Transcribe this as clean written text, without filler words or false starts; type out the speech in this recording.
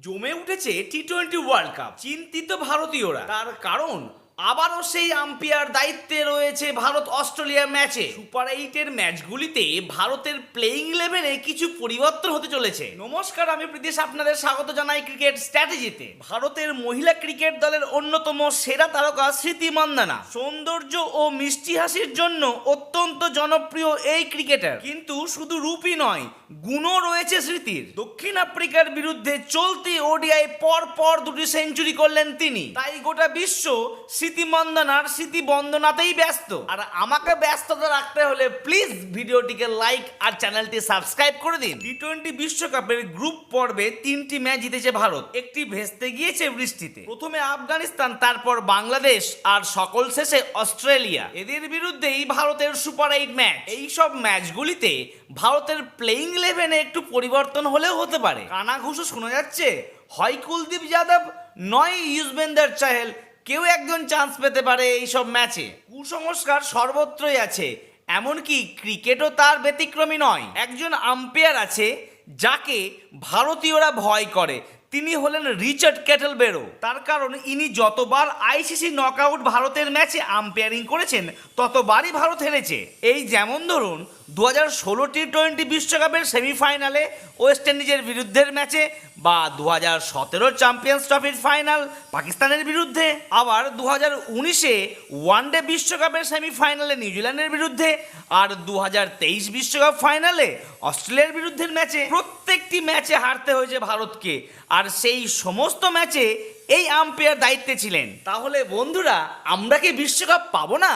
জমে উঠেছে টি-20 world cup. চিন্তিত ভারতীয়রা, তার কারণ আবারও সেই আম্পায়ার দায়িত্বে রয়েছে ভারত অস্ট্রেলিয়া ম্যাচে। সুপার 8-এর ম্যাচগুলিতে ভারতের প্লেইং ইলেভেনে কিছু পরিবর্তন হতে চলেছে। নমস্কার, আমি প্রীতিশ আপনাদের স্বাগত জানাই ক্রিকেট স্ট্র্যাটেজিতে। ভারতের মহিলা ক্রিকেট দলের অন্যতম সেরা তারকা স্মৃতি মান্দানা। সৌন্দর্য ও মিষ্টি হাসির জন্য অত্যন্ত জনপ্রিয় এই ক্রিকেটার, কিন্তু শুধু রূপই নয়, গুণও রয়েছে স্মৃতির। দক্ষিণ আফ্রিকার বিরুদ্ধে চলতি ওডিআই পর দুটি সেঞ্চুরি করলেন তিনি। তাই গোটা বিশ্ব স্মৃতি মান্দানার স্মৃতি বন্দনাতেই ব্যস্ত। আর আমাকে ব্যস্ততা রাখতে হলে প্লিজ ভিডিওটিকে লাইক আর চ্যানেলটি সাবস্ক্রাইব করে দিন। টি-20 বিশ্বকাপের গ্রুপ পর্বে 3টি ম্যাচ জিতেছে ভারত, একটি ভেস্তে গিয়েছে বৃষ্টিতে। প্রথমে আফগানিস্তান, তারপর বাংলাদেশ আর সকল শেষে অস্ট্রেলিয়া। এদের বিরুদ্ধেই ভারতের সুপার 8 ম্যাচ। এই সব ম্যাচগুলিতে ভারতের প্লেইং ইলেভেনে একটু পরিবর্তন হলেও হতে পারে। কানাঘুষো শোনা যাচ্ছে, হয় কুলদীপ যাদব নয় ইউজবেন্দ্র চাহেল, কেউ একজন চান্স পেতে পারে এই সব ম্যাচে। কুসংস্কার সর্বত্রই আছে, এমনকি ক্রিকেটও তার ব্যতিক্রমী নয়। একজন আম্পায়ার আছে যাকে ভারতীয়রা ভয় করে, তিনি হলেন রিচার্ড ক্যাটেলবেরো। তার কারণ ইনি যতবার আইসিসি নকআউট ভারতের ম্যাচে আম্পায়ারিং করেছেন ততবারই ভারত হেরেছে। এই যেমন ধরুন 2016 টি-20 বিশ্বকাপের সেমিফাইনালে ওয়েস্ট ইন্ডিজের বিরুদ্ধের ম্যাচে, বা 2017 চ্যাম্পিয়ন্স ট্রফির ফাইনাল পাকিস্তানের বিরুদ্ধে, আবার 2019 ওয়ানডে বিশ্বকাপের সেমিফাইনালে নিউজিল্যান্ডের বিরুদ্ধে, আর 2023 বিশ্বকাপ ফাইনালে অস্ট্রেলিয়ার বিরুদ্ধে ম্যাচে। প্রত্যেকটি ম্যাচে হারতে হয়েছে ভারতকে, আর সেই সমস্ত ম্যাচে এই আম্পায়ার দায়িত্বে ছিলেন। তাহলে বন্ধুরা, আমরা কি বিশ্বকাপ পাবো না?